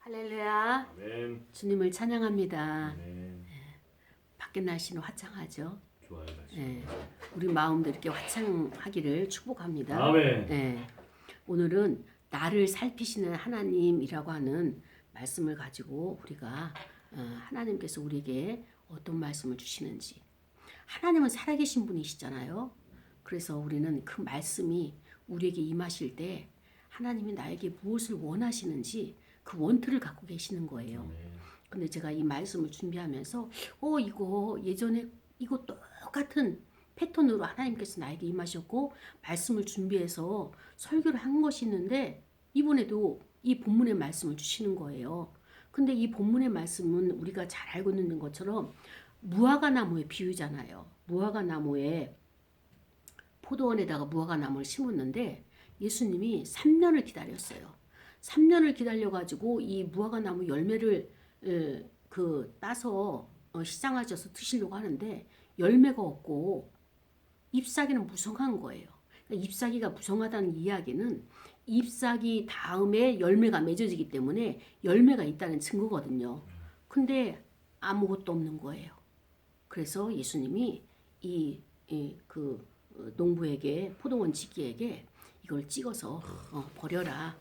할렐루야. 아멘. 주님을 찬양합니다. 아멘. 밖에 날씨는 화창하죠. 좋아요, 날씨. 예, 우리 마음도 이렇게 화창하기를 축복합니다. 아멘. 예, 오늘은 나를 살피시는 하나님이라고 하는 말씀을 가지고 우리가 하나님께서 우리에게 어떤 말씀을 주시는지. 하나님은 살아계신 분이시잖아요. 그래서 우리는 그 말씀이 우리에게 임하실 때 하나님이 나에게 무엇을 원하시는지 그 원투를 갖고 계시는 거예요. 아멘. 근데 제가 이 말씀을 준비하면서 이거 예전에 이거 똑같은 패턴으로 하나님께서 나에게 임하셨고 말씀을 준비해서 설교를 한 것이 있는데 이번에도 이 본문의 말씀을 주시는 거예요. 근데 이 본문의 말씀은 우리가 잘 알고 있는 것처럼 무화과 나무의 비유잖아요. 무화과 나무에 포도원에다가 무화과 나무를 심었는데 예수님이 3년을 기다렸어요. 3년을 기다려가지고 이 무화과 나무 열매를 따서 시장하셔서 드시려고 하는데 열매가 없고 잎사귀는 무성한 거예요. 그러니까 잎사귀가 무성하다는 이야기는 잎사귀 다음에 열매가 맺어지기 때문에 열매가 있다는 증거거든요. 근데 아무것도 없는 거예요. 그래서 예수님이 그 농부에게 포도원 지기에게 이걸 찍어서 버려라.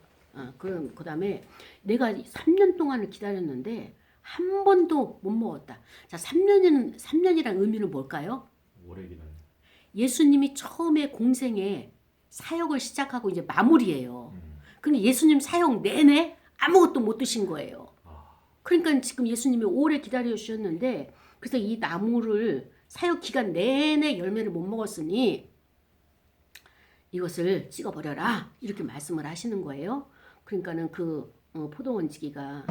그 다음에 내가 3년 동안을 기다렸는데 한 번도 못 먹었다. 자, 3년이란 의미는 뭘까요? 오래 기다려. 예수님이 처음에 공생에 사역을 시작하고 이제 마무리예요. 근데 예수님 사역 내내 아무것도 못 드신 거예요. 그러니까 지금 예수님이 오래 기다려 주셨는데 그래서 이 나무를 사역 기간 내내 열매를 못 먹었으니 이것을 찍어버려라 이렇게 말씀을 하시는 거예요. 그러니까는 그 포도원 지기가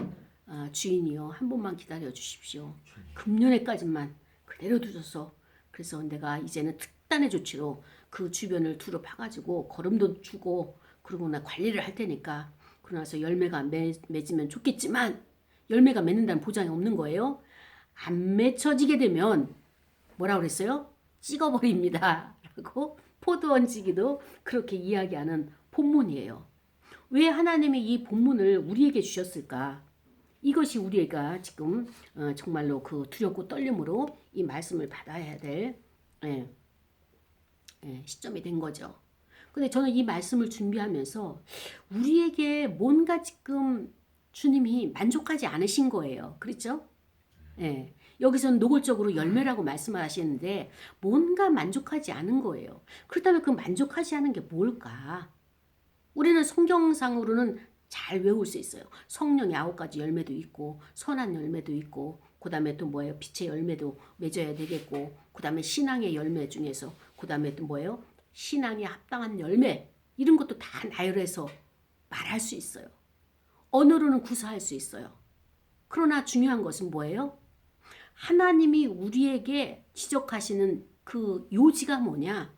주인이요 한 번만 기다려 주십시오. 금년에까지만 그대로 두셔서 그래서 내가 이제는 특단의 조치로 그 주변을 두루 파가지고 거름도 주고 그러고 나 관리를 할 테니까 그러고 나서 열매가 맺으면 좋겠지만 열매가 맺는다는 보장이 없는 거예요. 안 맺혀지게 되면 뭐라고 그랬어요? 찍어버립니다. 라고 포도원 지기도 그렇게 이야기하는 본문이에요. 왜 하나님이 이 본문을 우리에게 주셨을까? 이것이 우리가 지금 정말로 그 두렵고 떨림으로 이 말씀을 받아야 될 시점이 된 거죠. 근데 저는 이 말씀을 준비하면서 우리에게 뭔가 지금 주님이 만족하지 않으신 거예요. 그렇죠? 예. 여기서는 노골적으로 열매라고 말씀을 하시는데 뭔가 만족하지 않은 거예요. 그렇다면 그 만족하지 않은 게 뭘까? 우리는 성경상으로는 잘 외울 수 있어요. 성령의 9가지 열매도 있고 선한 열매도 있고 그 다음에 또 뭐예요? 빛의 열매도 맺어야 되겠고 그 다음에 신앙의 열매 중에서 그 다음에 또 뭐예요? 신앙에 합당한 열매 이런 것도 다 나열해서 말할 수 있어요. 언어로는 구사할 수 있어요. 그러나 중요한 것은 뭐예요? 하나님이 우리에게 지적하시는 그 요지가 뭐냐?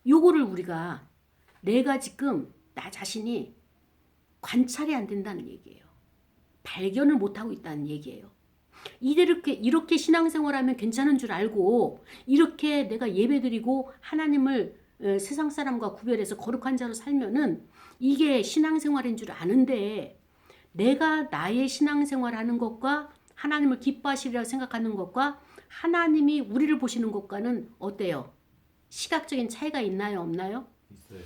요거를 우리가 내가 지금 나 자신이 관찰이 안 된다는 얘기예요. 발견을 못하고 있다는 얘기예요. 이렇게 신앙생활하면 괜찮은 줄 알고 이렇게 내가 예배드리고 하나님을 세상 사람과 구별해서 거룩한 자로 살면은 이게 신앙생활인 줄 아는데 내가 나의 신앙생활하는 것과 하나님을 기뻐하시리라 생각하는 것과 하나님이 우리를 보시는 것과는 어때요? 시각적인 차이가 있나요? 없나요? 있어요.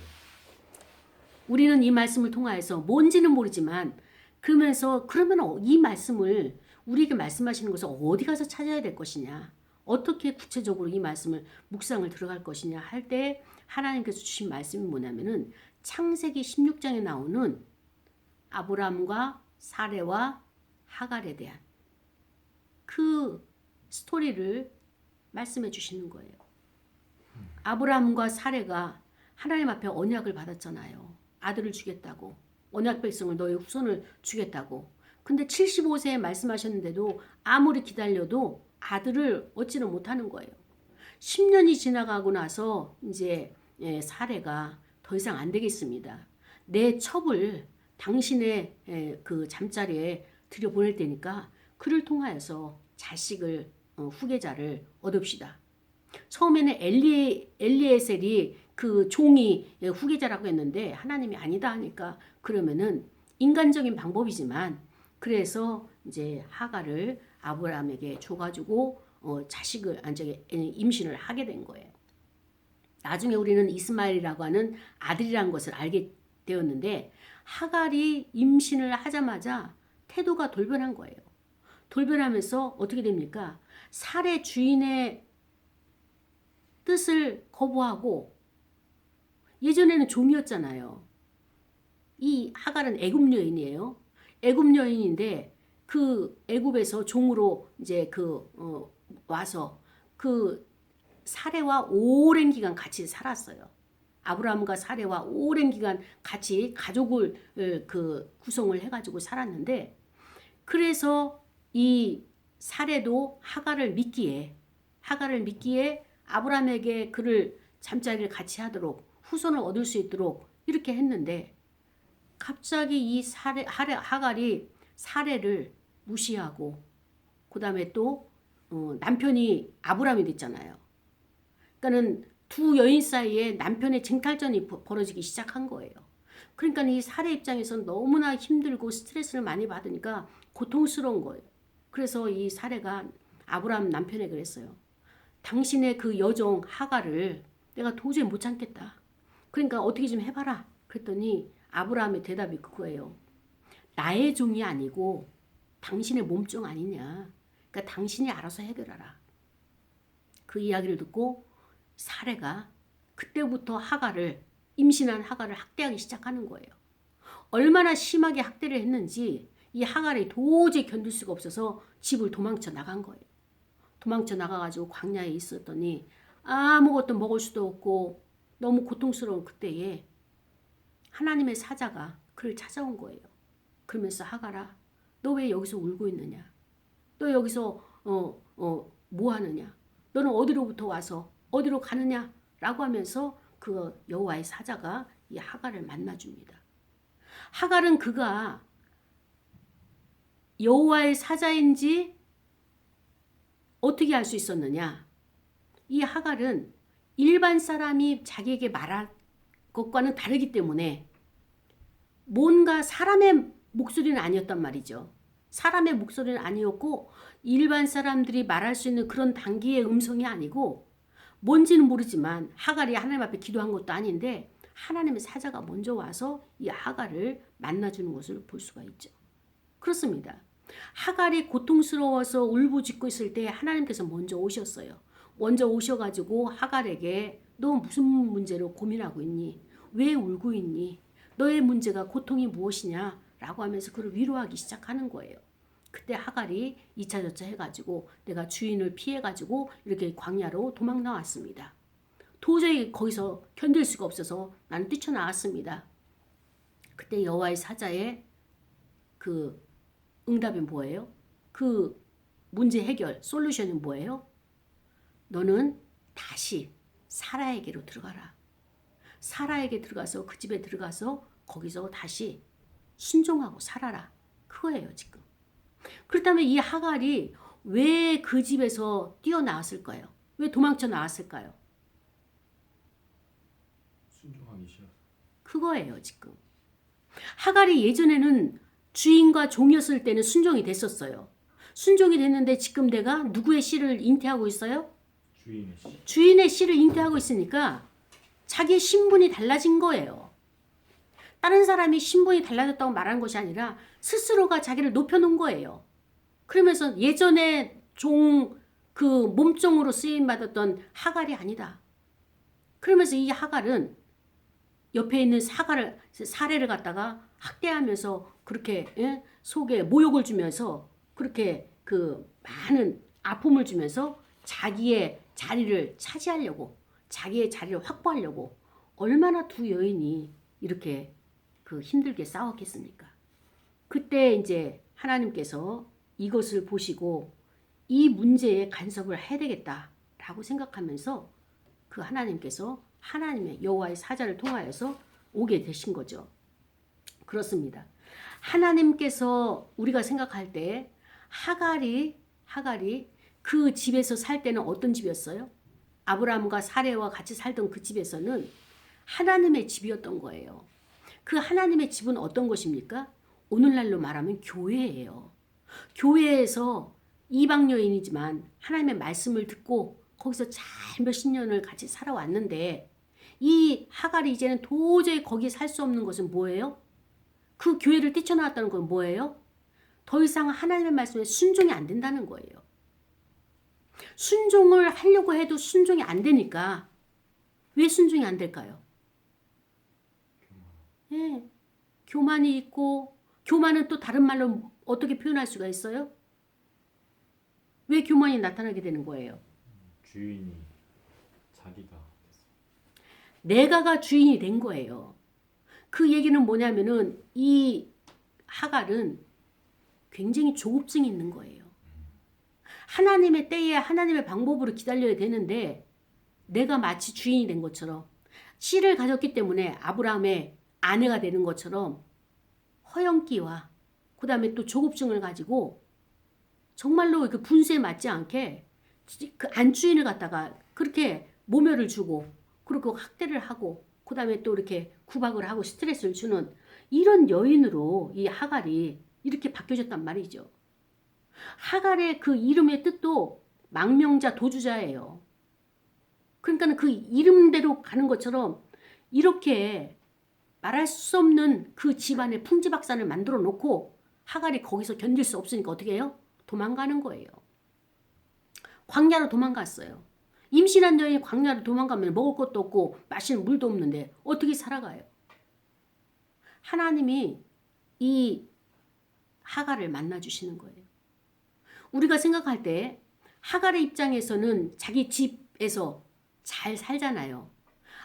우리는 이 말씀을 통하여서 뭔지는 모르지만 그러면 이 말씀을 우리에게 말씀하시는 것을 어디 가서 찾아야 될 것이냐? 어떻게 구체적으로 이 말씀을 묵상을 들어갈 것이냐 할 때 하나님께서 주신 말씀이 뭐냐면은 창세기 16장에 나오는 아브라함과 사레와 하갈에 대한 그 스토리를 말씀해 주시는 거예요. 아브라함과 사레가 하나님 앞에 언약을 받았잖아요. 아들을 주겠다고. 언약 백성을 너의 후손을 주겠다고. 근데 75세에 말씀하셨는데도 아무리 기다려도 아들을 얻지는 못하는 거예요. 10년이 지나가고 나서 이제 사레가 더 이상 안 되겠습니다. 내 첩을 당신의 그 잠자리에 들여보낼 테니까 그를 통하여서 자식을 후계자를 얻읍시다. 처음에는 엘리에셀이 그 종이 후계자라고 했는데 하나님이 아니다 하니까 그러면은 인간적인 방법이지만 그래서 이제 하갈을 아브라함에게 줘가지고 자식을 임신을 하게 된 거예요. 나중에 우리는 이스마엘이라고 하는 아들이라는 것을 알게 되었는데 하갈이 임신을 하자마자 태도가 돌변한 거예요. 돌변하면서 어떻게 됩니까? 살해 주인의 뜻을 거부하고 예전에는 종이었잖아요. 이 하갈은 애굽 여인이에요. 애굽 여인인데 그 애굽에서 종으로 이제 와서 그 사레와 오랜 기간 같이 살았어요. 아브라함과 사레와 오랜 기간 같이 가족을 구성을 해가지고 살았는데 그래서 이 사레도 하갈을 믿기에 아브라함에게 그를 잠자리를 같이 하도록 후손을 얻을 수 있도록 이렇게 했는데 갑자기 이 하갈이 사레를 무시하고 그 다음에 또 남편이 아브라함이 됐잖아요. 그러니까는 두 여인 사이에 남편의 쟁탈전이 벌어지기 시작한 거예요. 그러니까 이 사례 입장에서는 너무나 힘들고 스트레스를 많이 받으니까 고통스러운 거예요. 그래서 이 사례가 아브라함 남편에게 그랬어요. 당신의 그 여종 하갈을 내가 도저히 못 참겠다. 그러니까 어떻게 좀 해봐라. 그랬더니 아브라함의 대답이 그거예요. 나의 종이 아니고 당신의 몸종 아니냐. 그러니까 당신이 알아서 해결하라. 그 이야기를 듣고 사례가 그때부터 임신한 하갈을 학대하기 시작하는 거예요. 얼마나 심하게 학대를 했는지 이 하갈이 도저히 견딜 수가 없어서 집을 도망쳐 나간 거예요. 도망쳐 나가가지고 광야에 있었더니 아무것도 먹을 수도 없고 너무 고통스러운 그때에 하나님의 사자가 그를 찾아온 거예요. 그러면서 하갈아, 너 왜 여기서 울고 있느냐? 너 여기서 뭐 하느냐? 너는 어디로부터 와서 어디로 가느냐? 라고 하면서 그 여호와의 사자가 이 하갈을 만나줍니다. 하갈은 그가 여호와의 사자인지 어떻게 알 수 있었느냐? 이 하갈은 일반 사람이 자기에게 말할 것과는 다르기 때문에 뭔가 사람의 목소리는 아니었단 말이죠. 사람의 목소리는 아니었고 일반 사람들이 말할 수 있는 그런 단기의 음성이 아니고 뭔지는 모르지만 하갈이 하나님 앞에 기도한 것도 아닌데 하나님의 사자가 먼저 와서 이 하갈을 만나주는 것을 볼 수가 있죠. 그렇습니다. 하갈이 고통스러워서 울부짖고 있을 때 하나님께서 먼저 오셨어요. 먼저 오셔가지고 하갈에게 너 무슨 문제로 고민하고 있니? 왜 울고 있니? 너의 문제가 고통이 무엇이냐? 라고 하면서 그를 위로하기 시작하는 거예요. 그때 하갈이 이차저차 해가지고 내가 주인을 피해가지고 이렇게 광야로 도망 나왔습니다. 도저히 거기서 견딜 수가 없어서 나는 뛰쳐나왔습니다. 그때 여호와의 사자의 그 응답이 뭐예요? 그 문제 해결, 솔루션이 뭐예요? 너는 다시 사라에게로 들어가라. 사라에게 들어가서 그 집에 들어가서 거기서 다시 순종하고 살아라. 그거예요 지금. 그렇다면 이 하갈이 왜 그 집에서 뛰어나왔을까요? 왜 도망쳐 나왔을까요? 순종하기 싫어. 그거예요 지금. 하갈이 예전에는 주인과 종이었을 때는 순종이 됐었어요. 순종이 됐는데 지금 내가 누구의 씨를 잉태하고 있어요? 주인의 씨. 주인의 씨를 잉태하고 있으니까 자기의 신분이 달라진 거예요. 다른 사람이 신분이 달라졌다고 말하는 것이 아니라 스스로가 자기를 높여놓은 거예요. 그러면서 예전에 그 몸종으로 쓰임받았던 하갈이 아니다. 그러면서 이 하갈은 옆에 있는 사례를 갖다가 학대하면서 그렇게 속에 모욕을 주면서 그렇게 그 많은 아픔을 주면서 자기의 자리를 차지하려고 자기의 자리를 확보하려고 얼마나 두 여인이 이렇게 그 힘들게 싸웠겠습니까? 그때 이제 하나님께서 이것을 보시고 이 문제에 간섭을 해야 되겠다라고 생각하면서 그 하나님께서 하나님의 여호와의 사자를 통하여서 오게 되신 거죠. 그렇습니다. 하나님께서 우리가 생각할 때 하갈이 그 집에서 살 때는 어떤 집이었어요? 아브라함과 사레와 같이 살던 그 집에서는 하나님의 집이었던 거예요. 그 하나님의 집은 어떤 것입니까? 오늘날로 말하면 교회예요. 교회에서 이방 여인이지만 하나님의 말씀을 듣고 거기서 잘 몇십 년을 같이 살아왔는데 이 하갈이 이제는 도저히 거기 살 수 없는 것은 뭐예요? 그 교회를 뛰쳐나왔다는 건 뭐예요? 더 이상 하나님의 말씀에 순종이 안 된다는 거예요. 순종을 하려고 해도 순종이 안 되니까 왜 순종이 안 될까요? 예, 교만이 있고 교만은 또 다른 말로 어떻게 표현할 수가 있어요? 왜 교만이 나타나게 되는 거예요? 주인이 자기가 됐어. 내가가 주인이 된 거예요. 그 얘기는 뭐냐면은 이 하갈은 굉장히 조급증이 있는 거예요. 하나님의 때에 하나님의 방법으로 기다려야 되는데 내가 마치 주인이 된 것처럼 씨를 가졌기 때문에 아브라함의 아내가 되는 것처럼 허영기와 그 다음에 또 조급증을 가지고 정말로 그 분수에 맞지 않게 그 안주인을 갖다가 그렇게 모멸을 주고 그리고 학대를 하고 그 다음에 또 이렇게 구박을 하고 스트레스를 주는 이런 여인으로 이 하갈이 이렇게 바뀌어졌단 말이죠. 하갈의 그 이름의 뜻도 망명자 도주자예요. 그러니까 그 이름대로 가는 것처럼 이렇게 말할 수 없는 그 집안의 풍지박산을 만들어 놓고 하갈이 거기서 견딜 수 없으니까 어떻게 해요? 도망가는 거예요. 광야로 도망갔어요. 임신한 여인이 광야로 도망가면 먹을 것도 없고 마시는 물도 없는데 어떻게 살아가요? 하나님이 이 하갈을 만나주시는 거예요. 우리가 생각할 때 하갈의 입장에서는 자기 집에서 잘 살잖아요.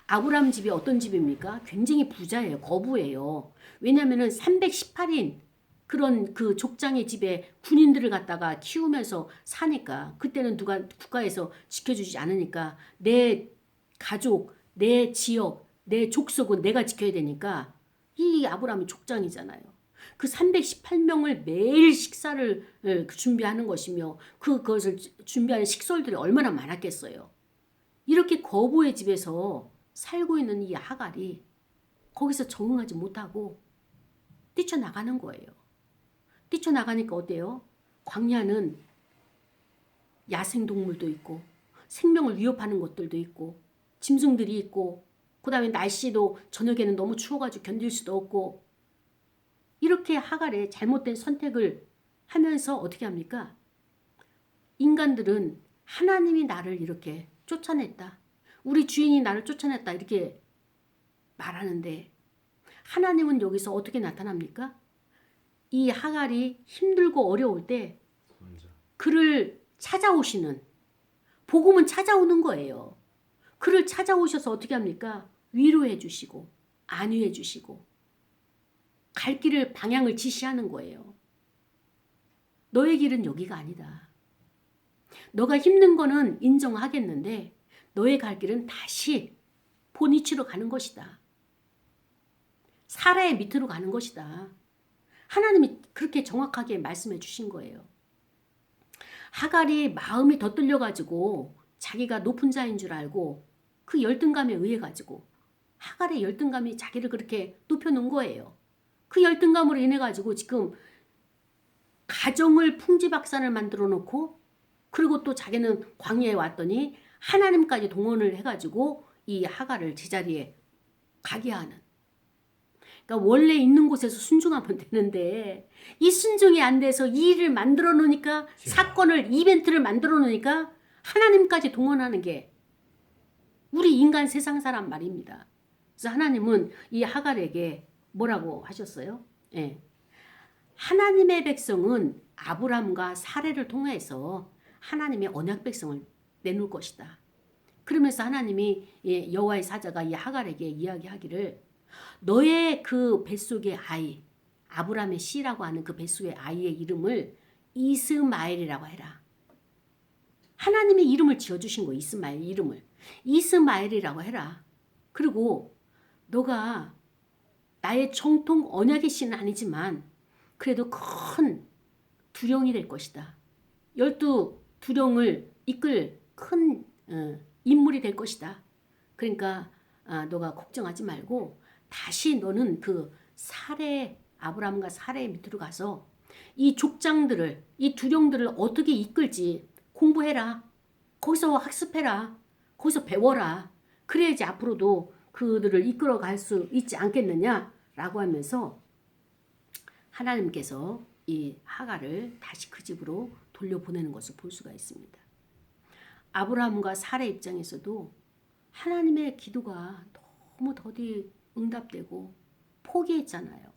아브라함 집이 어떤 집입니까? 굉장히 부자예요. 거부예요. 왜냐하면 318인 그런 그 족장의 집에 군인들을 갖다가 키우면서 사니까 그때는 누가 국가에서 지켜주지 않으니까 내 가족, 내 지역, 내 족속은 내가 지켜야 되니까 이 아브라함이 족장이잖아요. 그 318명을 매일 식사를 준비하는 것이며 그것을 준비하는 식솔들이 얼마나 많았겠어요. 이렇게 거부의 집에서 살고 있는 이 하갈이 거기서 적응하지 못하고 뛰쳐나가는 거예요. 뛰쳐나가니까 어때요? 광야는 야생동물도 있고 생명을 위협하는 것들도 있고 짐승들이 있고 그 다음에 날씨도 저녁에는 너무 추워가지고 견딜 수도 없고 이렇게 하갈의 잘못된 선택을 하면서 어떻게 합니까? 인간들은 하나님이 나를 이렇게 쫓아냈다. 우리 주인이 나를 쫓아냈다. 이렇게 말하는데 하나님은 여기서 어떻게 나타납니까? 이 하갈이 힘들고 어려울 때 그를 찾아오시는 복음은 찾아오는 거예요. 그를 찾아오셔서 어떻게 합니까? 위로해 주시고 안위해 주시고 갈 길을 방향을 지시하는 거예요. 너의 길은 여기가 아니다. 너가 힘든 거는 인정하겠는데 너의 갈 길은 다시 본위치로 가는 것이다. 사라의 밑으로 가는 것이다. 하나님이 그렇게 정확하게 말씀해 주신 거예요. 하갈이 마음이 더 뚫려가지고 자기가 높은 자인 줄 알고 그 열등감에 의해 가지고 하갈의 열등감이 자기를 그렇게 높여놓은 거예요. 그 열등감으로 인해 가지고 지금 가정을 풍지박산을 만들어 놓고 그리고 또 자기는 광야에 왔더니 하나님까지 동원을 해가지고 이 하갈을 제자리에 가게 하는. 그러니까 원래 있는 곳에서 순종하면 되는데 이 순종이 안 돼서 이 일을 만들어 놓으니까 사건을 이벤트를 만들어 놓으니까 하나님까지 동원하는 게 우리 인간 세상 사람 말입니다. 그래서 하나님은 이 하갈에게 뭐라고 하셨어요? 예. 하나님의 백성은 아브람과 사례를 통해서 하나님의 언약 백성을 내놓을 것이다. 그러면서 하나님이 여호와의 사자가 이 하갈에게 이야기하기를 너의 그 뱃속의 아이 아브람의 씨라고 하는 그 뱃속의 아이의 이름을 이스마엘이라고 해라. 하나님의 이름을 지어주신 거예요. 이스마엘 이름을. 이스마엘이라고 해라. 그리고 너가 나의 정통 언약의 씨는 아니지만 그래도 큰 두령이 될 것이다. 12두령을 이끌 큰 인물이 될 것이다. 그러니까 너가 걱정하지 말고 다시 너는 그 사례 아브라함과 사라의 밑으로 가서 이 족장들을, 이 두령들을 어떻게 이끌지 공부해라. 거기서 학습해라. 거기서 배워라. 그래야지 앞으로도 그들을 이끌어 갈 수 있지 않겠느냐라고 하면서 하나님께서 이 하갈을 다시 그 집으로 돌려보내는 것을 볼 수가 있습니다. 아브라함과 사라 입장에서도 하나님의 기도가 너무 더디 응답되고 포기했잖아요.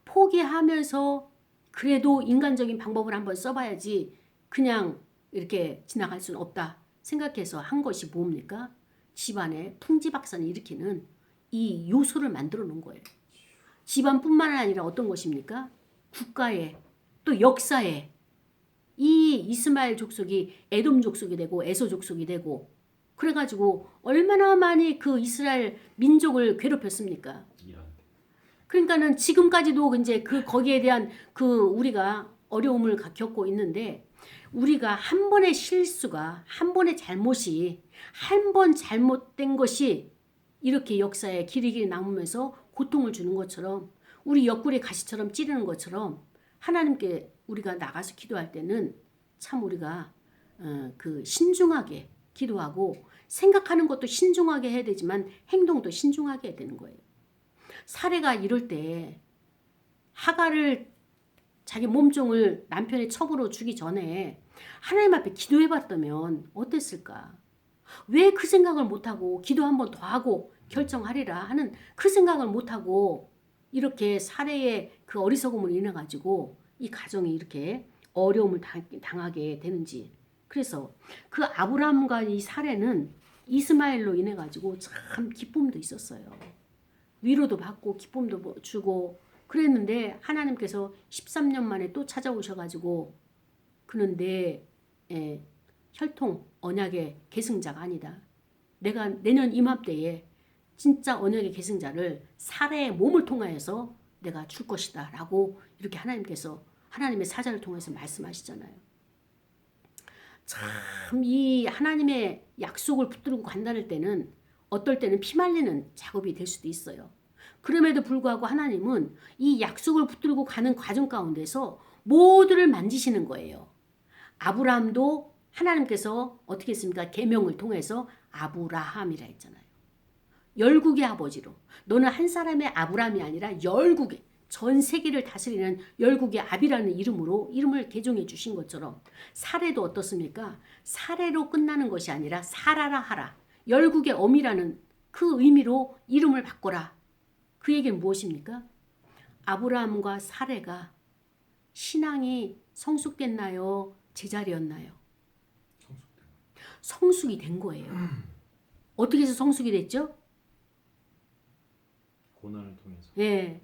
포기하면서 그래도 인간적인 방법을 한번 써봐야지 그냥 이렇게 지나갈 수는 없다 생각해서 한 것이 뭡니까? 집안에 풍지박산을 일으키는 이 요소를 만들어 놓은 거예요. 집안뿐만 아니라 어떤 것입니까? 국가에 또 역사에 이 이스마엘 족속이 에돔 족속이 되고 에서 족속이 되고 그래가지고 얼마나 많이 그 이스라엘 민족을 괴롭혔습니까? 이란. 그러니까는 지금까지도 이제 그 거기에 대한 그 우리가 어려움을 겪고 있는데 우리가 한 번의 실수가 한 번의 잘못이 한 번 잘못된 것이 이렇게 역사에 길이길이 남으면서 고통을 주는 것처럼 우리 옆구리 가시처럼 찌르는 것처럼 하나님께 우리가 나가서 기도할 때는 참 우리가 그 신중하게 기도하고 생각하는 것도 신중하게 해야 되지만 행동도 신중하게 해야 되는 거예요. 사례가 이럴 때 하갈을 자기 몸종을 남편의 첩으로 주기 전에 하나님 앞에 기도해봤다면 어땠을까? 왜 그 생각을 못하고 기도 한 번 더 하고 결정하리라 하는 그 생각을 못하고 이렇게 사례의 그 어리석음을 인해 가지고 이 가정이 이렇게 어려움을 당하게 되는지. 그래서 그 아브라함과 이 사례는 이스마엘로 인해 가지고 참 기쁨도 있었어요. 위로도 받고 기쁨도 주고 그랬는데 하나님께서 13년 만에 또 찾아오셔가지고 그는 내 혈통 언약의 계승자가 아니다. 내가 내년 이맘때에 진짜 언약의 계승자를 사례의 몸을 통하여서 내가 줄 것이다 라고 이렇게 하나님께서 하나님의 사자를 통해서 말씀하시잖아요. 참 이 하나님의 약속을 붙들고 간다는 때는 어떨 때는 피말리는 작업이 될 수도 있어요. 그럼에도 불구하고 하나님은 이 약속을 붙들고 가는 과정 가운데서 모두를 만지시는 거예요. 아브라함도 하나님께서 어떻게 했습니까? 계명을 통해서 아브라함이라 했잖아요. 열국의 아버지로. 너는 한 사람의 아브라함이 아니라 열국의 전 세계를 다스리는 열국의 아비라는 이름으로 이름을 개종해 주신 것처럼 사례도 어떻습니까? 사례로 끝나는 것이 아니라 사라라 하라. 열국의 어미라는 그 의미로 이름을 바꿔라. 그 얘기는 무엇입니까? 아브라함과 사례가 신앙이 성숙됐나요? 제자리였나요? 성숙이 된 거예요. 어떻게 해서 성숙이 됐죠? 고난을 통해서. 예.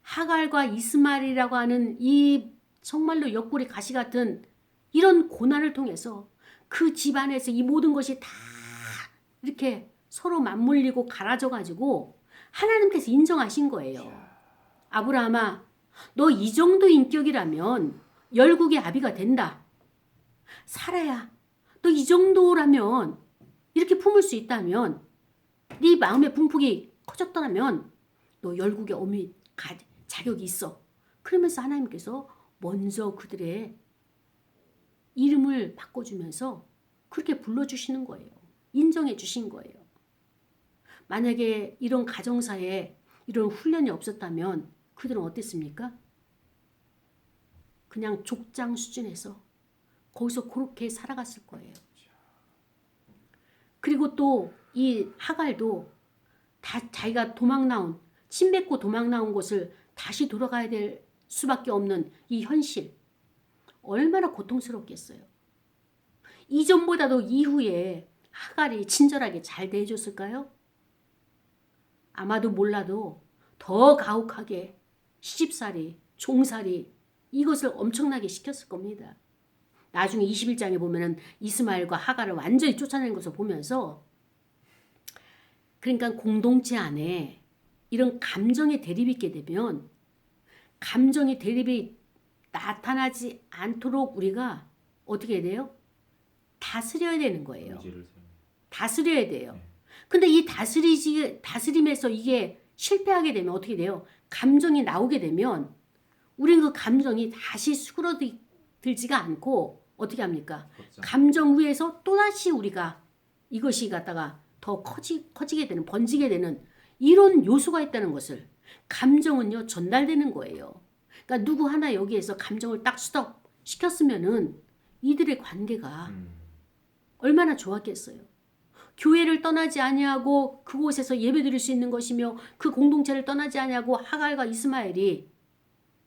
하갈과 이스마엘이라고 하는 이 정말로 옆구리 가시 같은 이런 고난을 통해서 그 집안에서 이 모든 것이 다 이렇게 서로 맞물리고 갈아져 가지고 하나님께서 인정하신 거예요. 아브라함아, 너 이 정도 인격이라면 열국의 아비가 된다. 사라야, 너 이 정도라면 이렇게 품을 수 있다면 네 마음의 분폭이 커졌다면 너 열국의 어미 자격이 있어. 그러면서 하나님께서 먼저 그들의 이름을 바꿔주면서 그렇게 불러주시는 거예요. 인정해 주신 거예요. 만약에 이런 가정사에 이런 훈련이 없었다면 그들은 어땠습니까? 그냥 족장 수준에서 거기서 그렇게 살아갔을 거예요. 그리고 또 이 하갈도 자기가 침 뱉고 도망 나온 곳을 다시 돌아가야 될 수밖에 없는 이 현실. 얼마나 고통스럽겠어요. 이전보다도 이후에 하갈이 친절하게 잘 대해줬을까요? 아마도 몰라도 더 가혹하게 시집살이, 종살이 이것을 엄청나게 시켰을 겁니다. 나중에 21장에 보면은 이스마엘과 하갈을 완전히 쫓아내는 것을 보면서 그러니까 공동체 안에 이런 감정의 대립이 있게 되면 감정의 대립이 나타나지 않도록 우리가 어떻게 해야 돼요? 다스려야 되는 거예요. 다스려야 돼요. 근데 이 다스림에서 이게 실패하게 되면 어떻게 돼요? 감정이 나오게 되면 우리는 그 감정이 다시 수그러들지가 않고 어떻게 합니까? 걷자. 감정 위에서 또다시 우리가 이것이 갖다가 더 커지게 되는, 번지게 되는 이런 요소가 있다는 것을 감정은요 전달되는 거예요. 그러니까 누구 하나 여기에서 감정을 딱 스톱 시켰으면은 이들의 관계가 얼마나 좋았겠어요. 교회를 떠나지 아니하고 그곳에서 예배드릴 수 있는 것이며 그 공동체를 떠나지 아니하고 하갈과 이스마엘이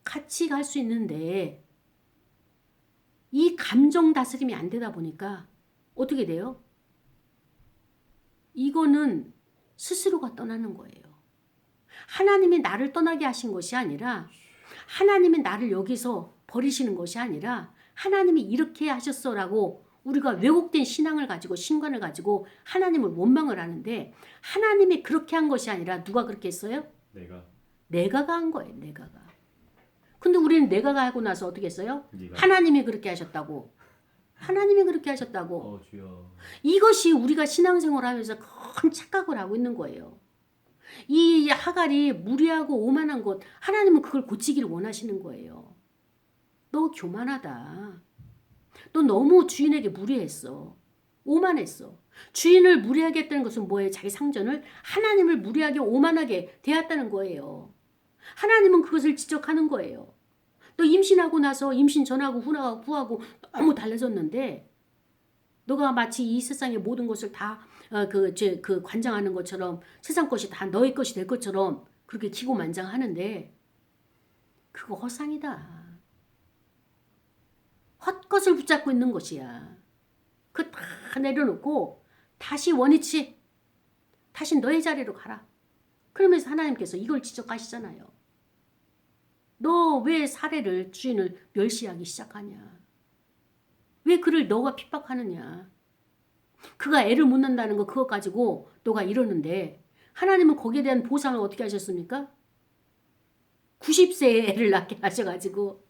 같이 갈 수 있는데 이 감정 다스림이 안 되다 보니까 어떻게 돼요? 이거는 스스로가 떠나는 거예요. 하나님이 나를 떠나게 하신 것이 아니라 하나님이 나를 여기서 버리시는 것이 아니라 하나님이 이렇게 하셨어라고 우리가 왜곡된 신앙을 가지고 신관을 가지고 하나님을 원망을 하는데 하나님이 그렇게 한 것이 아니라 누가 그렇게 했어요? 내가가 한 거예요. 내가가. 근데 우리는 내가가 하고 나서 어떻게 했어요? 네가. 하나님이 그렇게 하셨다고. 하나님이 그렇게 하셨다고. 주여. 이것이 우리가 신앙생활을 하면서 큰 착각을 하고 있는 거예요. 이 하갈이 무리하고 오만한 것 하나님은 그걸 고치기를 원하시는 거예요. 너 교만하다. 너 너무 주인에게 무리했어. 오만했어. 주인을 무리하게 했다는 것은 뭐예요? 자기 상전을 하나님을 무리하게 오만하게 대했다는 거예요. 하나님은 그것을 지적하는 거예요. 너 임신하고 나서 임신 전하고 후하고 너무 달라졌는데 너가 마치 이 세상의 모든 것을 다 관장하는 것처럼 세상 것이 다 너의 것이 될 것처럼 그렇게 기고만장하는데 그거 허상이다. 헛것을 붙잡고 있는 것이야. 그거 다 내려놓고 다시 원위치 다시 너의 자리로 가라. 그러면서 하나님께서 이걸 지적하시잖아요. 너 왜 사례를 주인을 멸시하기 시작하냐. 왜 그를 너가 핍박하느냐. 그가 애를 못 낳는다는 거 그것 가지고 너가 이러는데 하나님은 거기에 대한 보상을 어떻게 하셨습니까? 90세에 애를 낳게 하셔가지고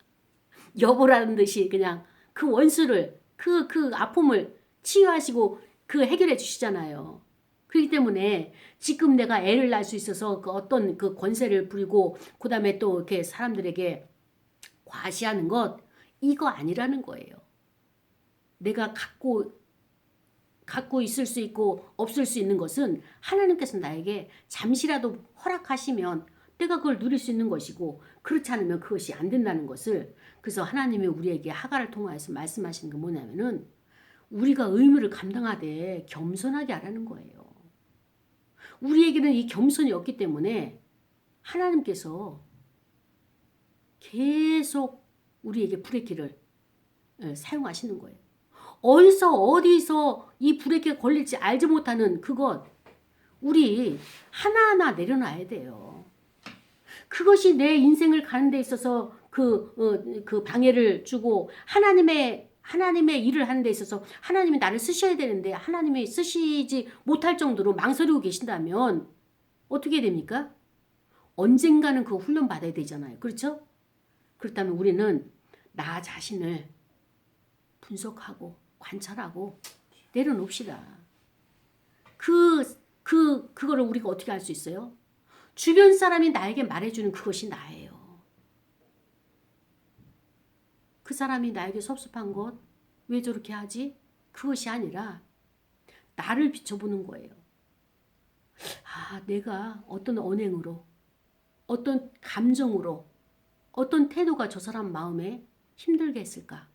여보라는 듯이 그냥 그 원수를 그 아픔을 치유하시고 그 해결해 주시잖아요. 그렇기 때문에 지금 내가 애를 낳을 수 있어서 그 어떤 그 권세를 부리고 그다음에 또 이렇게 사람들에게 과시하는 것 이거 아니라는 거예요. 내가 갖고 있을 수 있고 없을 수 있는 것은 하나님께서 나에게 잠시라도 허락하시면 내가 그걸 누릴 수 있는 것이고 그렇지 않으면 그것이 안 된다는 것을 그래서 하나님이 우리에게 하갈을 통하여서 말씀하시는 게 뭐냐면은 우리가 의무를 감당하되 겸손하게 하라는 거예요. 우리에게는 이 겸손이 없기 때문에 하나님께서 계속 우리에게 브레이크를 사용하시는 거예요. 어디서 이 브레이크가 걸릴지 알지 못하는 그것 우리 하나하나 내려놔야 돼요. 그것이 내 인생을 가는 데 있어서 그 방해를 주고 하나님의 일을 하는 데 있어서 하나님이 나를 쓰셔야 되는데 하나님이 쓰시지 못할 정도로 망설이고 계신다면 어떻게 됩니까? 언젠가는 그 훈련 받아야 되잖아요. 그렇죠? 그렇다면 우리는 나 자신을 분석하고 관찰하고 내려놓읍시다. 그거를 우리가 어떻게 할 수 있어요? 주변 사람이 나에게 말해주는 그것이 나예요. 그 사람이 나에게 섭섭한 것, 왜 저렇게 하지? 그것이 아니라 나를 비춰보는 거예요. 내가 어떤 언행으로, 어떤 감정으로, 어떤 태도가 저 사람 마음에 힘들게 했을까?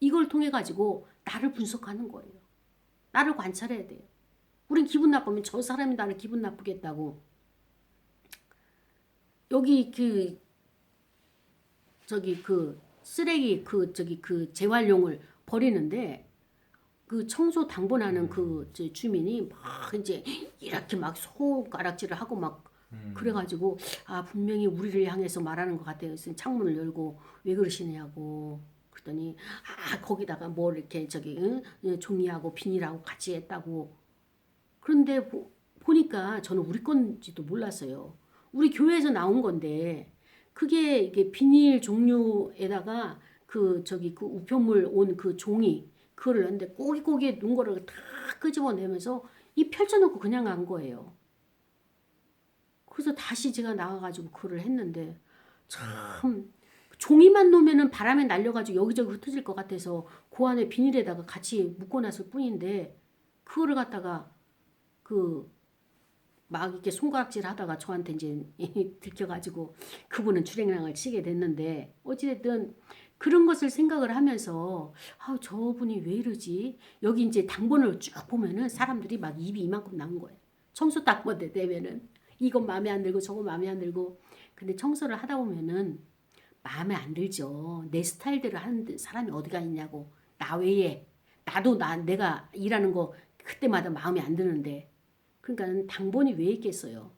이걸 통해 가지고 나를 분석하는 거예요. 나를 관찰해야 돼요. 우린 기분 나쁘면 저 사람이 나를 기분 나쁘게 했다고. 여기 쓰레기 재활용을 버리는데 그 청소 당번하는 그 주민이 막 이제 이렇게 막 손가락질을 하고 막 그래가지고 분명히 우리를 향해서 말하는 것 같아요. 그래서 창문을 열고 왜 그러시냐고 그랬더니 거기다가 뭐 이렇게 종이하고 비닐하고 같이 했다고. 그런데 보니까 저는 우리 건지도 몰랐어요. 우리 교회에서 나온 건데 그게 이게 비닐 종류에다가 그 우편물 온 그 종이 그거를 넣는데 꼬깃꼬깃 놓은 거를 다 끄집어내면서 이 펼쳐놓고 그냥 간 거예요. 그래서 다시 제가 나가가지고 그걸 했는데 참 종이만 놓으면은 바람에 날려가지고 여기저기 흩어질 것 같아서 그 안에 비닐에다가 같이 묶어놨을 뿐인데 그거를 갖다가 그 막 이렇게 손가락질 하다가 저한테 이제 들켜가지고 그분은 주랭랑을 치게 됐는데 어찌됐든 그런 것을 생각을 하면서 아 저분이 왜 이러지? 여기 이제 당번을 쭉 보면은 사람들이 막 입이 이만큼 나온 거예요. 청소 당번대 되면은 이건 마음에 안 들고 저건 마음에 안 들고 근데 청소를 하다 보면은 마음에 안 들죠. 내 스타일대로 하는 사람이 어디가 있냐고. 나 외에 나도 내가 일하는 거 그때마다 마음에 안 드는데 그러니까 당번이 왜 있겠어요.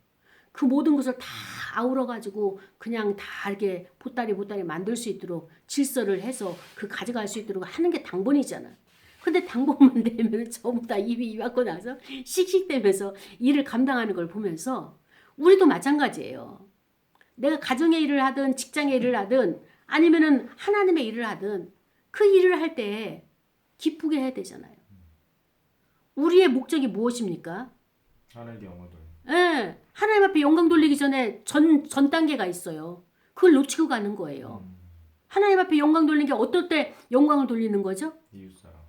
그 모든 것을 다 아우러가지고 그냥 다 이렇게 보따리 만들 수 있도록 질서를 해서 그 가져갈 수 있도록 하는 게 당번이잖아. 근데 당번만 되면 전부 다 입이 맞고 나서 씩씩대면서 일을 감당하는 걸 보면서 우리도 마찬가지예요. 내가 가정의 일을 하든 직장의 일을 하든 아니면은 하나님의 일을 하든 그 일을 할 때 기쁘게 해야 되잖아요. 우리의 목적이 무엇입니까? 하나님께 영광 돌려. 예, 하나님 앞에 영광 돌리기 전에 전 단계가 있어요. 그걸 놓치고 가는 거예요. 하나님 앞에 영광 돌리는 게 어떨 때 영광을 돌리는 거죠? 이웃사랑.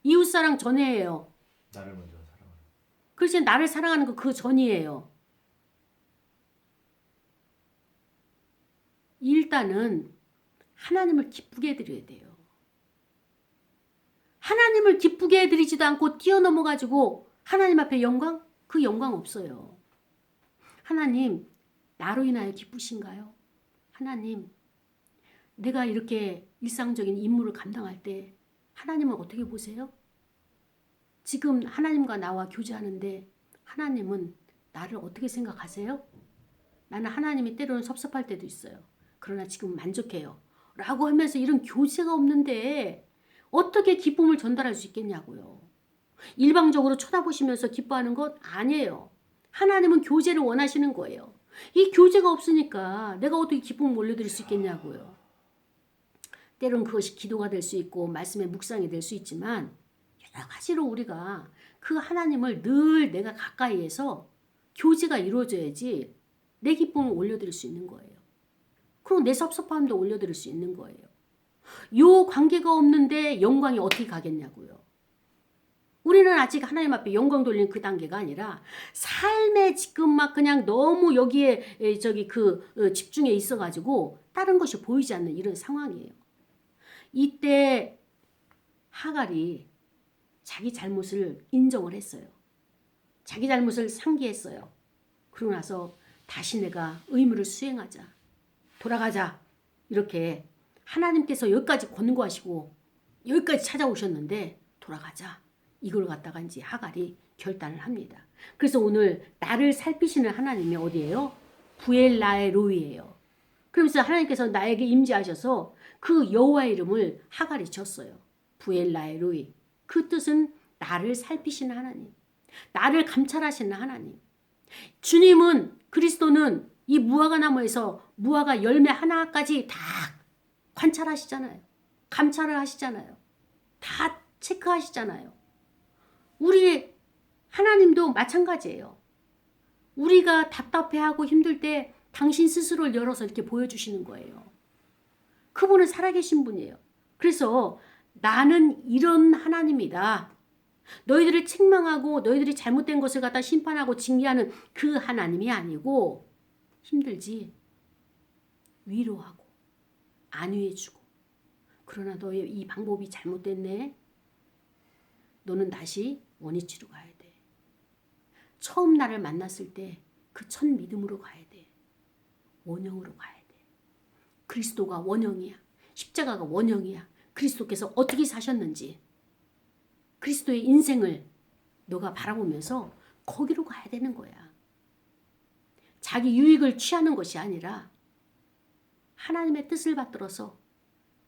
이웃사랑 전에예요. 나를 먼저 사랑하라. 그렇지 나를 사랑하는 거 그 전이에요. 일단은 하나님을 기쁘게 해드려야 돼요. 하나님을 기쁘게 해드리지도 않고 뛰어넘어가지고 하나님 앞에 영광? 그 영광 없어요. 하나님 나로 인하여 기쁘신가요? 하나님 내가 이렇게 일상적인 임무를 감당할 때 하나님은 어떻게 보세요? 지금 하나님과 나와 교제하는데 하나님은 나를 어떻게 생각하세요? 나는 하나님이 때로는 섭섭할 때도 있어요. 그러나 지금 만족해요. 라고 하면서 이런 교제가 없는데 어떻게 기쁨을 전달할 수 있겠냐고요. 일방적으로 쳐다보시면서 기뻐하는 것 아니에요. 하나님은 교제를 원하시는 거예요. 이 교제가 없으니까 내가 어떻게 기쁨을 올려드릴 수 있겠냐고요. 때로는 그것이 기도가 될 수 있고 말씀의 묵상이 될 수 있지만 여러 가지로 우리가 그 하나님을 늘 내가 가까이에서 교제가 이루어져야지 내 기쁨을 올려드릴 수 있는 거예요. 그리고 내 섭섭함도 올려드릴 수 있는 거예요. 요 관계가 없는데 영광이 어떻게 가겠냐고요. 우리는 아직 하나님 앞에 영광 돌리는 그 단계가 아니라 삶에 지금 막 그냥 너무 여기에 집중해 있어가지고 다른 것이 보이지 않는 이런 상황이에요. 이때 하갈이 자기 잘못을 인정을 했어요. 자기 잘못을 상기했어요. 그러고 나서 다시 내가 의무를 수행하자. 돌아가자. 이렇게 하나님께서 여기까지 권고하시고 여기까지 찾아오셨는데 돌아가자. 이걸 갖다가 이제 하갈이 결단을 합니다. 그래서 오늘 나를 살피시는 하나님이 어디예요? 부엘라의 로이예요. 그러면서 하나님께서 나에게 임재하셔서 그 여호와의 이름을 하갈이 졌어요. 부엘라의 로이. 그 뜻은 나를 살피시는 하나님. 나를 감찰하시는 하나님. 주님은 그리스도는 이 무화과 나무에서 무화과 열매 하나까지 다 관찰하시잖아요. 감찰을 하시잖아요. 다 체크하시잖아요. 우리 하나님도 마찬가지예요. 우리가 답답해하고 힘들 때 당신 스스로를 열어서 이렇게 보여주시는 거예요. 그분은 살아계신 분이에요. 그래서 나는 이런 하나님이다. 너희들을 책망하고 너희들이 잘못된 것을 갖다 심판하고 징계하는 그 하나님이 아니고 힘들지. 위로하고 안위해주고 그러나 너의 이 방법이 잘못됐네. 너는 다시 원위치로 가야 돼. 처음 나를 만났을 때 그 첫 믿음으로 가야 돼. 원형으로 가야 돼. 그리스도가 원형이야. 십자가가 원형이야. 그리스도께서 어떻게 사셨는지 그리스도의 인생을 너가 바라보면서 거기로 가야 되는 거야. 자기 유익을 취하는 것이 아니라 하나님의 뜻을 받들어서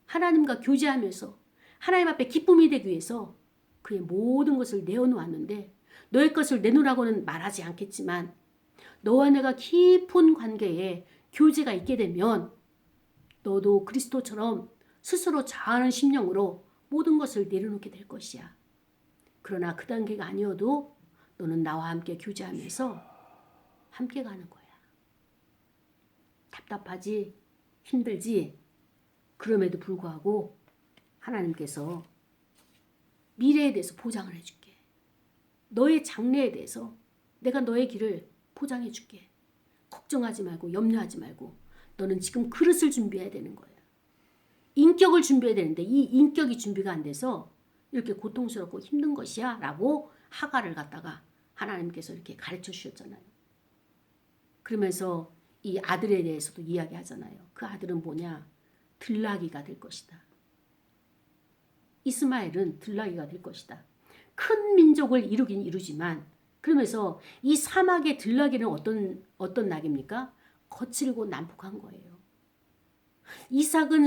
하나님과 교제하면서 하나님 앞에 기쁨이 되기 위해서 그의 모든 것을 내어놓았는데 너의 것을 내놓으라고는 말하지 않겠지만 너와 내가 깊은 관계에 교제가 있게 되면 너도 그리스도처럼 스스로 자하는 심령으로 모든 것을 내려놓게 될 것이야. 그러나 그 단계가 아니어도 너는 나와 함께 교제하면서 함께 가는 거야. 답답하지, 힘들지. 그럼에도 불구하고 하나님께서 미래에 대해서 보장을 해줄게. 너의 장래에 대해서 내가 너의 길을 보장해 줄게. 걱정하지 말고 염려하지 말고 너는 지금 그릇을 준비해야 되는 거야. 인격을 준비해야 되는데 이 인격이 준비가 안 돼서 이렇게 고통스럽고 힘든 것이야 라고 하갈을 갖다가 하나님께서 이렇게 가르쳐 주셨잖아요. 그러면서 이 아들에 대해서도 이야기하잖아요. 그 아들은 뭐냐? 들나귀가 될 것이다. 이스마엘은 들나귀가 될 것이다. 큰 민족을 이루긴 이루지만 그러면서 이 사막의 들나귀는 어떤 낙입니까? 거칠고 난폭한 거예요. 이삭은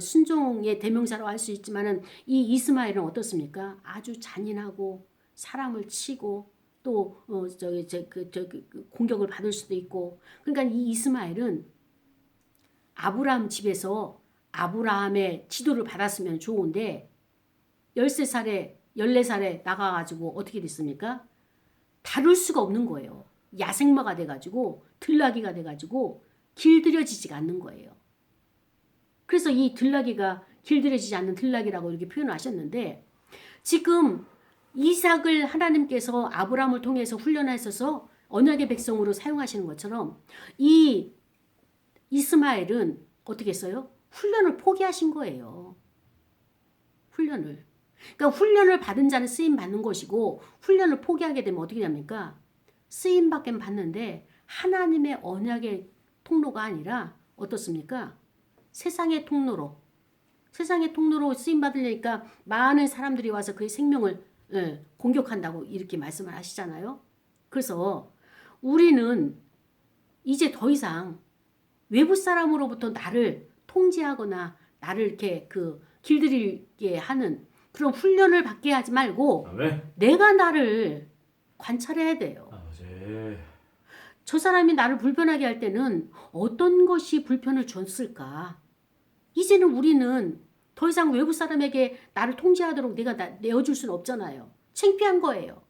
순종의 대명사로 할 수 있지만은 이 이스마엘은 어떻습니까? 아주 잔인하고 사람을 치고 또 공격을 받을 수도 있고. 그러니까 이 이스마엘은 아브라함 집에서 아브라함의 지도를 받았으면 좋은데 13살에 14살에 나가가지고 어떻게 됐습니까? 다룰 수가 없는 거예요. 야생마가 돼가지고 들나귀가 돼가지고 길들여지지가 않는 거예요. 그래서 이 들나귀가 길들여지지 않는 들나귀라고 이렇게 표현을 하셨는데 지금 이삭을 하나님께서 아브라함을 통해서 훈련하셔서 언약의 백성으로 사용하시는 것처럼 이 이스마엘은 어떻게 했어요? 훈련을 포기하신 거예요. 훈련을. 그러니까 훈련을 받은 자는 쓰임 받는 것이고 훈련을 포기하게 되면 어떻게 됩니까? 쓰임 받긴 받는데 하나님의 언약의 통로가 아니라 어떻습니까? 세상의 통로로 쓰임 받으려니까 많은 사람들이 와서 그의 생명을 공격한다고 이렇게 말씀을 하시잖아요. 그래서 우리는 이제 더 이상 외부 사람으로부터 나를 통제하거나 나를 이렇게 길들이게 하는 그런 훈련을 받게 하지 말고 내가 나를 관찰해야 돼요. 저 사람이 나를 불편하게 할 때는 어떤 것이 불편을 줬을까? 이제는 우리는 더 이상 외부 사람에게 나를 통제하도록 내가 내어줄 수는 없잖아요. 창피한 거예요.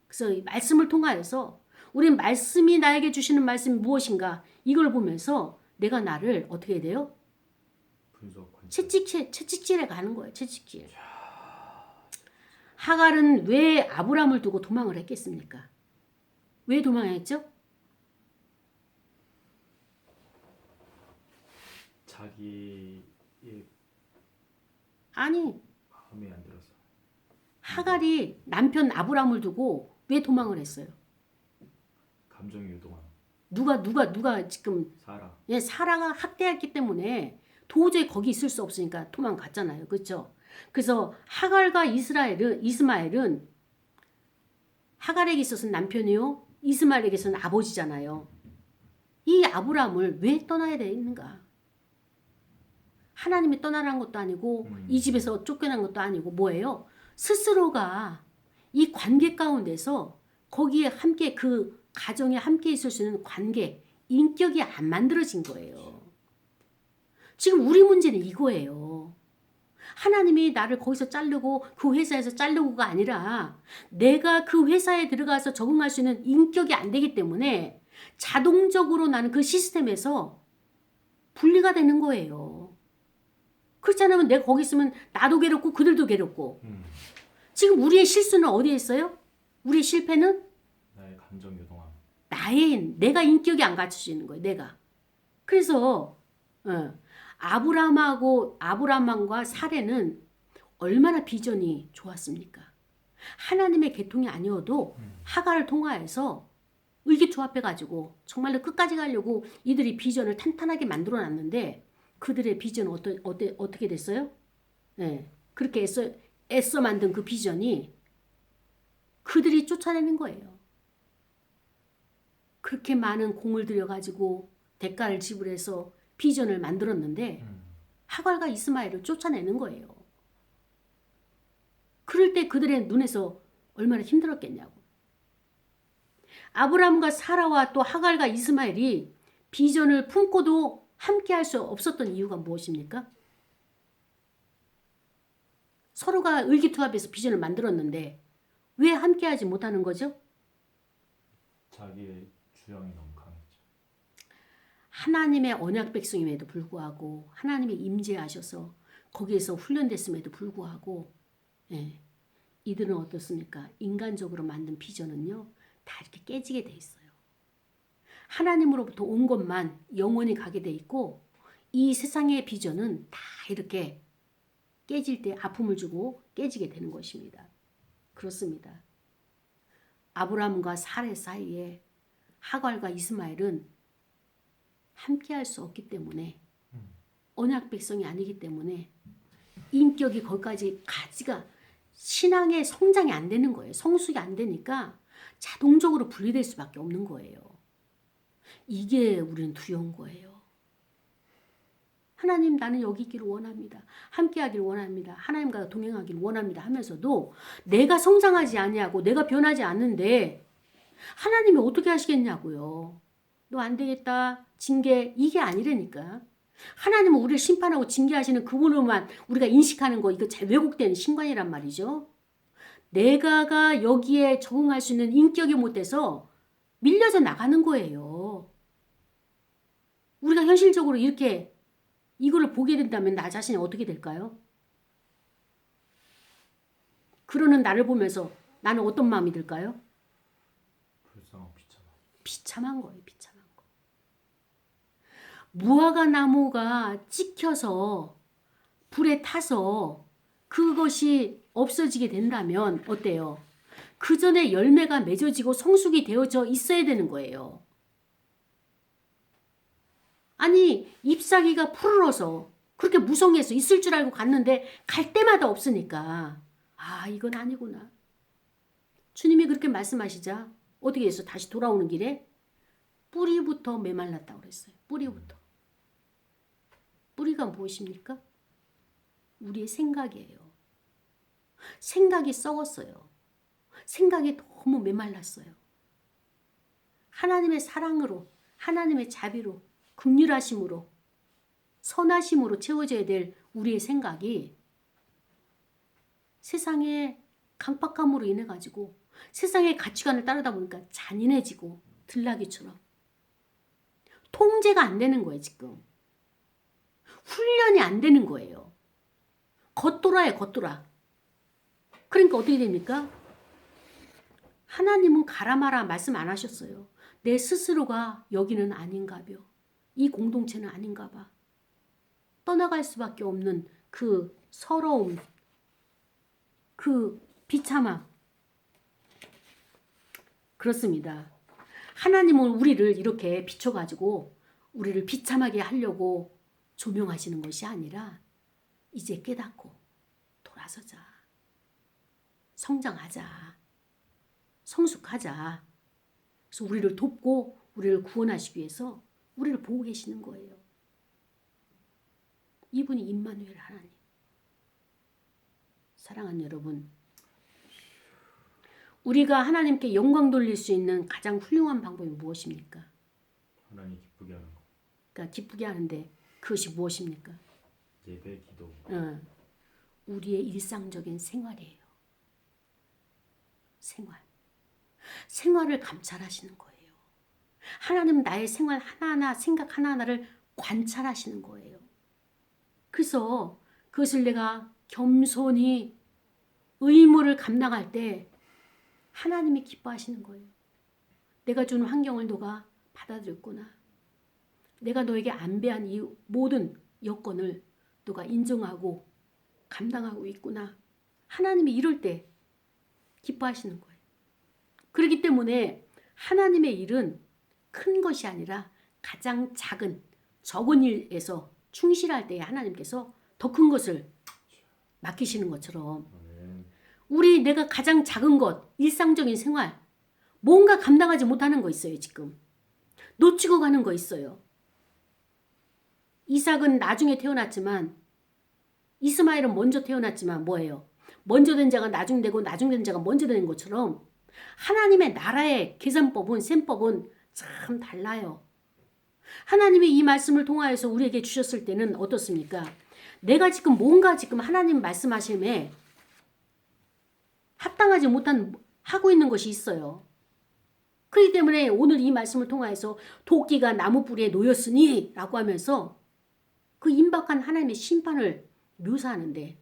그래서 이 말씀을 통하여서 우리는 말씀이 나에게 주시는 말씀이 무엇인가 이걸 보면서 내가 나를 어떻게 해야 돼요? 채찍질에 가는 거예요. 채찍질. 하갈은 왜 아브람을 두고 도망을 했겠습니까? 왜 도망했죠? 자기의 아니 마음에 안 들어서. 하갈이 남편 아브람을 두고 왜 도망을 했어요? 감정이 유동함. 누가 지금 사라. 예, 사라가 학대했기 때문에 도저히 거기 있을 수 없으니까 도망갔잖아요. 그렇죠? 그래서 하갈과 이스마엘은 하갈에게 있어서는 남편이요. 이스마엘에게 있어서는 아버지잖아요. 이 아브람을 왜 떠나야 되는가? 하나님이 떠나라는 것도 아니고 이 집에서 쫓겨난 것도 아니고 뭐예요? 스스로가 이 관계 가운데서 거기에 함께 그 가정에 함께 있을 수 있는 관계, 인격이 안 만들어진 거예요. 지금 우리 문제는 이거예요. 하나님이 나를 거기서 자르고 그 회사에서 자르고가 아니라 내가 그 회사에 들어가서 적응할 수 있는 인격이 안 되기 때문에 자동적으로 나는 그 시스템에서 분리가 되는 거예요. 그렇지 않으면 내가 거기 있으면 나도 괴롭고 그들도 괴롭고. 지금 우리의 실수는 어디에 있어요? 우리의 실패는? 나의 감정 유동함. 내가 인격이 안 갖춰지는 거예요. 내가. 그래서 아브라함과 사레는 얼마나 비전이 좋았습니까? 하나님의 계통이 아니어도 하갈을 통하여서 의기투합해가지고 정말로 끝까지 가려고 이들이 비전을 탄탄하게 만들어놨는데 그들의 비전은 어떻게 됐어요? 네, 그렇게 애써 만든 그 비전이 그들이 쫓아내는 거예요. 그렇게 많은 공을 들여가지고 대가를 지불해서 비전을 만들었는데 하갈과 이스마엘을 쫓아내는 거예요. 그럴 때 그들의 눈에서 얼마나 힘들었겠냐고. 아브라함과 사라와 또 하갈과 이스마엘이 비전을 품고도 함께 할 수 없었던 이유가 무엇입니까? 서로가 의기투합해서 비전을 만들었는데 왜 함께 하지 못하는 거죠? 자기의 주장이 너무 강했죠. 하나님의 언약 백성임에도 불구하고 하나님이 임재하셔서 거기에서 훈련됐음에도 불구하고 예, 이들은 어떻습니까? 인간적으로 만든 비전은요. 다 이렇게 깨지게 돼 있어요. 하나님으로부터 온 것만 영원히 가게 돼 있고 이 세상의 비전은 다 이렇게 깨질 때 아픔을 주고 깨지게 되는 것입니다. 그렇습니다. 아브라함과 사레 사이에 하갈과 이스마엘은 함께할 수 없기 때문에 언약 백성이 아니기 때문에 인격이 거기까지 가지가 신앙의 성장이 안 되는 거예요. 성숙이 안 되니까 자동적으로 분리될 수밖에 없는 거예요. 이게 우리는 두려운 거예요. 하나님 나는 여기 있기를 원합니다. 함께하기를 원합니다. 하나님과 동행하기를 원합니다 하면서도 내가 성장하지 아니하고 내가 변하지 않는데 하나님이 어떻게 하시겠냐고요. 너 안 되겠다. 징계 이게 아니라니까. 하나님은 우리를 심판하고 징계하시는 그분으로만 우리가 인식하는 거 이거 잘 왜곡된 신관이란 말이죠. 내가가 여기에 적응할 수 있는 인격이 못 돼서 밀려서 나가는 거예요. 우리가 현실적으로 이렇게 이거를 보게 된다면 나 자신이 어떻게 될까요? 그러는 나를 보면서 나는 어떤 마음이 들까요? 불쌍하고 비참하고. 비참한 거예요. 비참한 거. 무화과 나무가 찍혀서 불에 타서 그것이 없어지게 된다면 어때요? 그 전에 열매가 맺어지고 성숙이 되어져 있어야 되는 거예요. 아니 잎사귀가 푸르러서 그렇게 무성해서 있을 줄 알고 갔는데 갈 때마다 없으니까 아 이건 아니구나. 주님이 그렇게 말씀하시자 어떻게 해서 다시 돌아오는 길에 뿌리부터 메말랐다고 그랬어요. 뿌리부터. 뿌리가 무엇입니까? 우리의 생각이에요. 생각이 썩었어요. 생각이 너무 메말랐어요. 하나님의 사랑으로 하나님의 자비로 긍휼하심으로 선하심으로 채워져야 될 우리의 생각이 세상의 강박감으로 인해 가지고 세상의 가치관을 따르다 보니까 잔인해지고 들나귀처럼 통제가 안 되는 거예요. 지금 훈련이 안 되는 거예요. 겉돌아요. 겉돌아. 그러니까 어떻게 됩니까? 하나님은 가라 마라 말씀 안 하셨어요. 내 스스로가 여기는 아닌가벼. 이 공동체는 아닌가 봐. 떠나갈 수밖에 없는 그 서러움, 그 비참함. 그렇습니다. 하나님은 우리를 이렇게 비춰가지고 우리를 비참하게 하려고 조명하시는 것이 아니라 이제 깨닫고 돌아서자. 성장하자. 성숙하자. 그래서 우리를 돕고 우리를 구원하시기 위해서 우리를 보고 계시는 거예요. 이분이 임마누엘 하나님. 사랑하는 여러분, 우리가 하나님께 영광 돌릴 수 있는 가장 훌륭한 방법이 무엇입니까? 하나님 기쁘게 하는 거. 그러니까 기쁘게 하는데 그것이 무엇입니까? 예배, 기도. 우리의 일상적인 생활이에요. 생활. 생활을 감찰하시는 거예요. 하나님은 나의 생활 하나하나, 생각 하나하나를 관찰하시는 거예요. 그래서 그것을 내가 겸손히 의무를 감당할 때 하나님이 기뻐하시는 거예요. 내가 주는 환경을 너가 받아들였구나. 내가 너에게 안배한 이 모든 여건을 너가 인정하고 감당하고 있구나. 하나님이 이럴 때 기뻐하시는 거예요. 그렇기 때문에 하나님의 일은 큰 것이 아니라 가장 작은 적은 일에서 충실할 때에 하나님께서 더 큰 것을 맡기시는 것처럼 내가 가장 작은 것, 일상적인 생활 뭔가 감당하지 못하는 거 있어요. 지금 놓치고 가는 거 있어요. 이삭은 나중에 태어났지만 이스마엘은 먼저 태어났지만 뭐예요? 먼저 된 자가 나중 되고 나중 된 자가 먼저 되는 것처럼 하나님의 나라의 계산법은 셈법은 참 달라요. 하나님이 이 말씀을 통하여서 우리에게 주셨을 때는 어떻습니까? 내가 지금 뭔가 지금 하나님 말씀하심에 합당하지 못한 하고 있는 것이 있어요. 그렇기 때문에 오늘 이 말씀을 통하여서 도끼가 나무 뿌리에 놓였으니 라고 하면서 그 임박한 하나님의 심판을 묘사하는데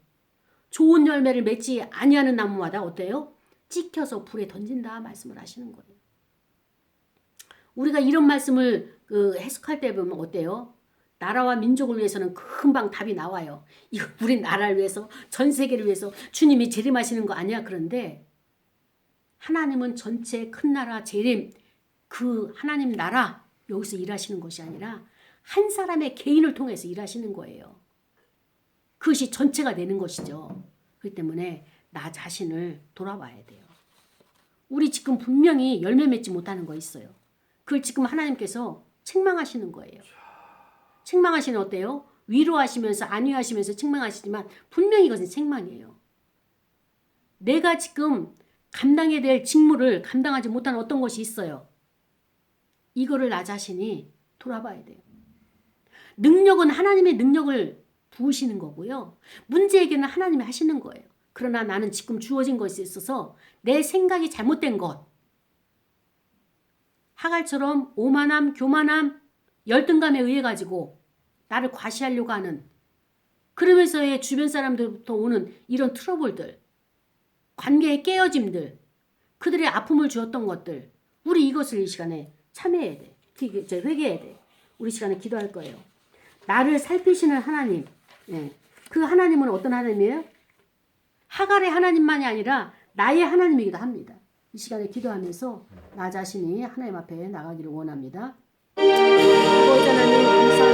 좋은 열매를 맺지 아니하는 나무마다 어때요? 찍혀서 불에 던진다 말씀을 하시는 거예요. 우리가 이런 말씀을 해석할 때 보면 어때요? 나라와 민족을 위해서는 금방 답이 나와요. 이거 우리 나라를 위해서, 전 세계를 위해서 주님이 재림하시는 거 아니야? 그런데 하나님은 전체 큰 나라 재림, 그 하나님 나라 여기서 일하시는 것이 아니라 한 사람의 개인을 통해서 일하시는 거예요. 그것이 전체가 되는 것이죠. 그렇기 때문에 나 자신을 돌아봐야 돼요. 우리 지금 분명히 열매 맺지 못하는 거 있어요. 그걸 지금 하나님께서 책망하시는 거예요. 책망하시는 어때요? 위로하시면서 안위하시면서 책망하시지만 분명히 이것은 책망이에요. 내가 지금 감당해야 될 직무를 감당하지 못하는 어떤 것이 있어요. 이거를 나 자신이 돌아봐야 돼요. 능력은 하나님의 능력을 부으시는 거고요. 문제 해결은 하나님이 하시는 거예요. 그러나 나는 지금 주어진 것에 있어서 내 생각이 잘못된 것, 하갈처럼 오만함, 교만함, 열등감에 의해 가지고 나를 과시하려고 하는, 그러면서의 주변 사람들부터 오는 이런 트러블들, 관계의 깨어짐들, 그들의 아픔을 주었던 것들, 우리 이것을 이 시간에 참여해야 돼. 회개해야 돼. 우리 시간에 기도할 거예요. 나를 살피시는 하나님, 그 하나님은 어떤 하나님이에요? 하갈의 하나님만이 아니라 나의 하나님이기도 합니다. 이 시간에 기도하면서 나 자신이 하나님 앞에 나가기를 원합니다. 아버지 하나님 감사합니다.